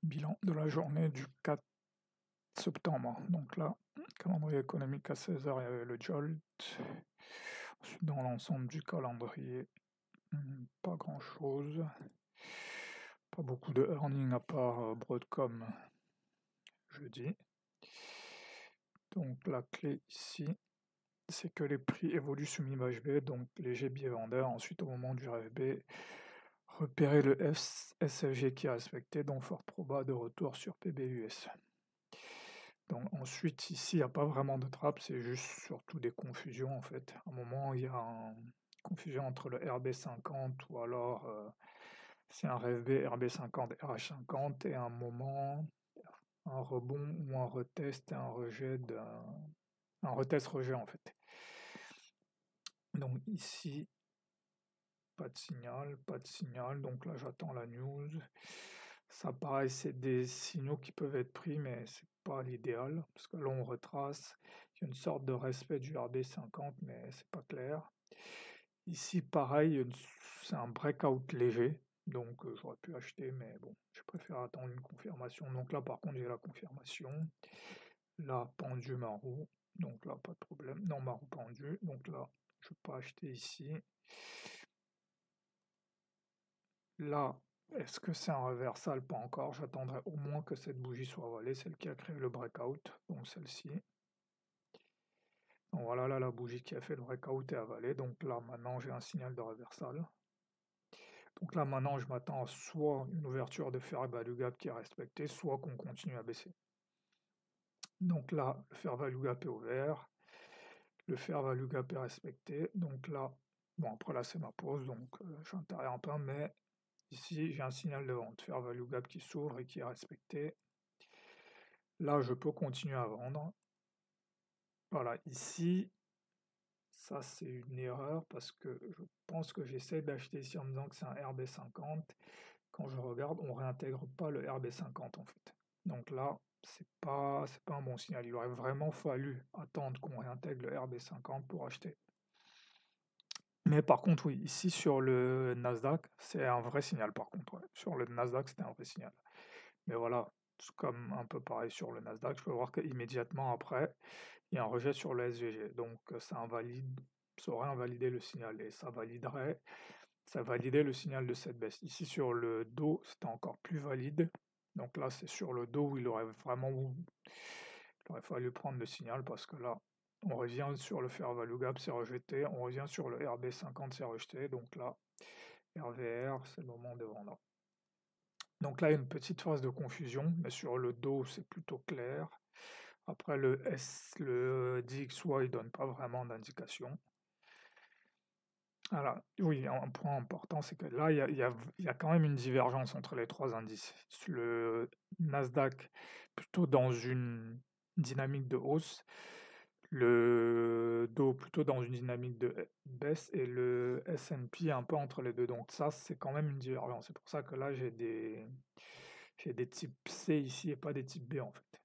Bilan de la journée du 4 septembre. Donc là, calendrier économique à 16h, il y avait le Jolt. Ensuite, dans l'ensemble du calendrier, pas grand-chose. Pas beaucoup de earning à part Broadcom jeudi. Donc la clé ici, c'est que les prix évoluent sous MIB-HB, donc léger biais vendeur. Ensuite, au moment du RFB, repérer le SFG qui est respecté, donc fort proba de retour sur PBUS. Donc ensuite, ici, il n'y a pas vraiment de trappe, c'est juste surtout des confusions en fait. À un moment, il y a une confusion entre le RB50 ou alors c'est un RFB, RB50, RH50 et à un moment, un rebond ou un retest et un rejet un retest-rejet en fait. Donc ici, pas de signal, donc là j'attends la news. Ça pareil, c'est des signaux qui peuvent être pris, mais c'est pas l'idéal, parce que là on retrace, il y a une sorte de respect du RB50, mais c'est pas clair. Ici pareil, c'est un breakout léger, donc j'aurais pu acheter, mais bon, je préfère attendre une confirmation. Donc là par contre j'ai la confirmation. Là, pendu Marou, donc là pas de problème. Non, Marou pendu, donc là je peux acheter ici. Là, est-ce que c'est un reversal? Pas encore. J'attendrai au moins que cette bougie soit avalée, celle qui a créé le breakout, donc celle-ci. Donc voilà, là, la bougie qui a fait le breakout est avalée. Donc là, maintenant, j'ai un signal de reversal. Donc là, maintenant, je m'attends à soit une ouverture de fair value gap qui est respectée, soit qu'on continue à baisser. Donc là, le fair value gap est ouvert. Le fair value gap est respecté. Donc là, bon, après là, c'est ma pause, donc j'interviens un peu, mais ici, j'ai un signal de vente, fair value gap qui s'ouvre et qui est respecté. Là, je peux continuer à vendre. Voilà, ici, ça c'est une erreur parce que je pense que j'essaie d'acheter ici en me disant que c'est un RB50. Quand je regarde, on ne réintègre pas le RB50 en fait. Donc là, c'est pas un bon signal. Il aurait vraiment fallu attendre qu'on réintègre le RB50 pour acheter. Mais par contre, oui, ici sur le Nasdaq, c'est un vrai signal par contre. Ouais. Sur le Nasdaq, c'était un vrai signal. Mais voilà, c'est comme un peu pareil sur le Nasdaq, je peux voir qu'immédiatement après, il y a un rejet sur le SVG. Donc ça aurait invalidé le signal et ça validait le signal de cette baisse. Ici sur le dos, c'était encore plus valide. Donc là, c'est sur le dos où il aurait fallu prendre le signal parce que là, on revient sur le fair value gap, c'est rejeté. On revient sur le RB50, c'est rejeté. Donc là, RVR, c'est le moment de vendre. Donc là, il y a une petite phase de confusion, mais sur le dos, c'est plutôt clair. Après, le DXY ne donne pas vraiment d'indication. Alors, oui, un point important, c'est que là, il y a quand même une divergence entre les trois indices. Le Nasdaq, plutôt dans une dynamique de hausse, le Dow plutôt dans une dynamique de baisse et le S&P un peu entre les deux. Donc ça, c'est quand même une divergence. C'est pour ça que là, j'ai des types C ici et pas des types B en fait.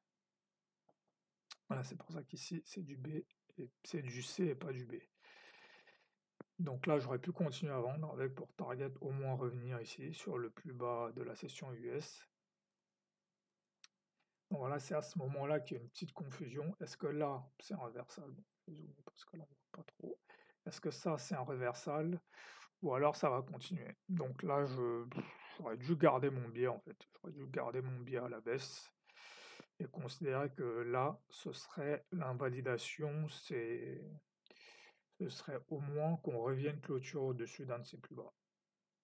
Voilà, c'est pour ça qu'ici, c'est du B, et c'est du C et pas du B. Donc là, j'aurais pu continuer à vendre avec pour target au moins revenir ici sur le plus bas de la session US. Donc voilà, c'est à ce moment-là qu'il y a une petite confusion. Est-ce que là, c'est un reversal? Bon, je vais zoomer parce que là, on ne voit pas trop. Est-ce que ça, c'est un reversal? Ou alors ça va continuer. Donc là, j'aurais dû garder mon biais en fait. J'aurais dû garder mon biais à la baisse et considérer que là, ce serait l'invalidation, ce serait au moins qu'on revienne clôture au-dessus d'un de ses plus bas.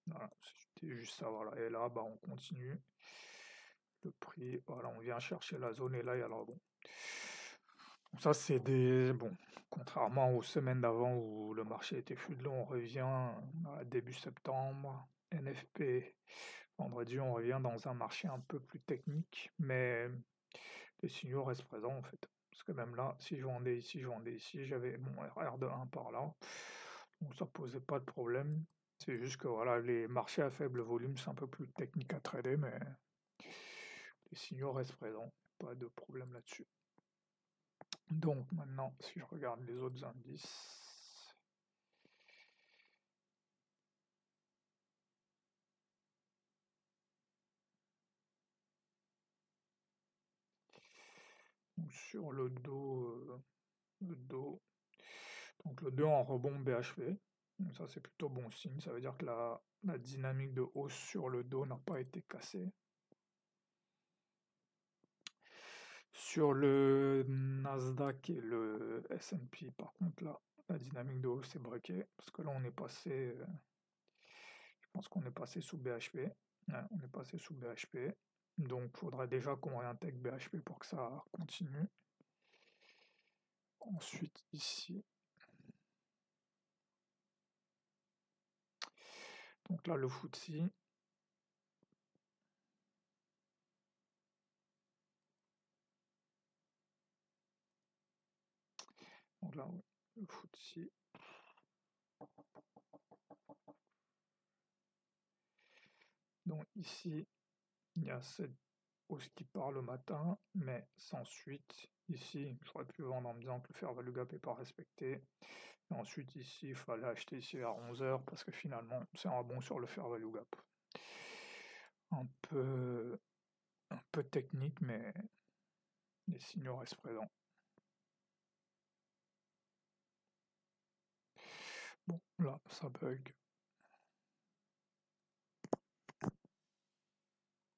Voilà, c'était juste ça, voilà. Et là, bah, on continue. Le prix, voilà, on vient chercher la zone et là, il y a le rebond. Donc ça, c'est bon, contrairement aux semaines d'avant où le marché était fluide, là, on revient à début septembre. NFP, vendredi, on revient dans un marché un peu plus technique, mais les signaux restent présents en fait. Parce que même là, si je vendais ici, j'avais mon RR de 1 par là. Donc ça posait pas de problème. C'est juste que voilà, les marchés à faible volume, c'est un peu plus technique à trader, mais les signaux restent présents. Pas de problème là-dessus. Donc maintenant, si je regarde les autres indices, Donc sur le dos, donc le 2 en rebond BHV, donc ça c'est plutôt bon signe, ça veut dire que la dynamique de hausse sur le dos n'a pas été cassée. Sur le Nasdaq et le S&P, par contre, là, la dynamique de hausse est breakée, parce que là, on est passé, je pense qu'on est passé sous BHP. Ouais, on est passé sous BHP. Donc, il faudrait déjà qu'on réintègre BHP pour que ça continue. Ensuite, ici. Donc là, le FTSE. Donc là, le FTSE. Donc ici, il y a cette hausse qui part le matin, mais sans suite. Ici, j'aurais pu vendre en me disant que le fair value gap n'est pas respecté. Et ensuite, ici, il fallait acheter ici à 11h parce que finalement, c'est un rebond sur le fair value gap. Un peu technique, mais les signaux restent présents. Bon, là, ça bug.